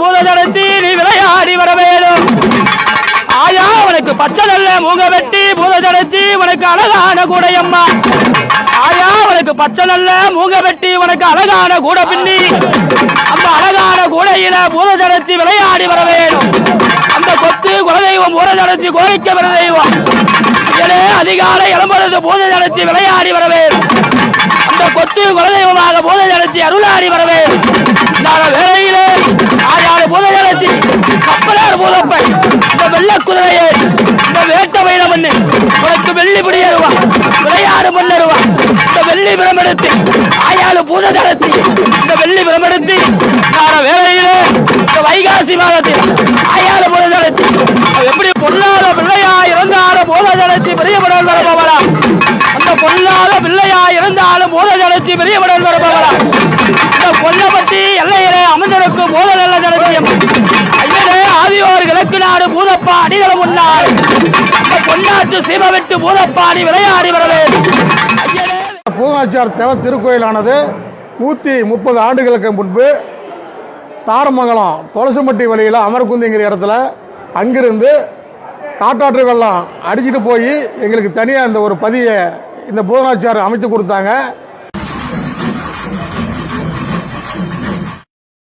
பூததளத்தி நீ விளையாடி வர வேணும். ஆயா உனக்கு பச்சை நல்ல மூங்க வெட்டி பூததளத்தி உனக்கு அழகான கூடையம்மா. ஆயா உனக்கு பச்சை நல்ல மூங்க வெட்டி உனக்கு அழகான கூட பின்னி அந்த அழகான கூடையில பூததளத்தி விளையாடி வர வேணும். அந்த கொத்து குலதெய்வம் பூததளத்தி கோரிக்க வர தெய்வம். அதிகாலை இளம்பொழுது பூததளத்தி விளையாடி வர வேணும். அந்த கொத்து குலதெய்வமாக பூததளத்தி அருளாடி வர வேணும். வேலையிலே ஆயாடு பூததளத்தி கப்பலார் பூதப்பை இந்த வெள்ள குதிரையே இந்த வேட்ட வயல மண்ணு உனக்கு வெள்ளி பிடியருவா விளையாடு மண்ணருவா. இந்த வெள்ளி பிரமெடுத்து ஆயாடு பூததளத்தி இந்த வெள்ளி பிரமெடுத்து வேலையிலே இந்த வைகாசி மாதத்தில் ஆயாடு பூததளத்தி எப்படி பொல்லாத பிள்ளையா இருந்தாலும் பூததளத்தி பெரியபடல் வரப்போவரா. அந்த பொல்லாத பிள்ளையா இருந்தாலும் பூததளத்தி பெரியபடல் வரப்போவரா. இந்த கொல்லப்பட்டி எல்லையிலே அமர்ந்திருக்கும் பூத நல்ல தளத்தியம் ஐயனே ஆதியோர் கிழக்கு நாடு பூதப்பா அடிகளும் முன்னாள் இந்த பொன்னாட்டு சீமவிட்டு பூதப்பாடி விளையாடி வரவே. பூதநாச்சியார் தேவ திருக்கோயிலானது 130 ஆண்டுகளுக்கு முன்பு தாரமங்கலம் துளசிமட்டி வழியில் அமர்குந்திங்கிற இடத்துல அங்கிருந்து காட்டாற்று வெள்ளம் அடிச்சுட்டு போய் எங்களுக்கு தனியாக இந்த ஒரு பதியை இந்த பூதநாச்சியார் அமைத்து கொடுத்தாங்க.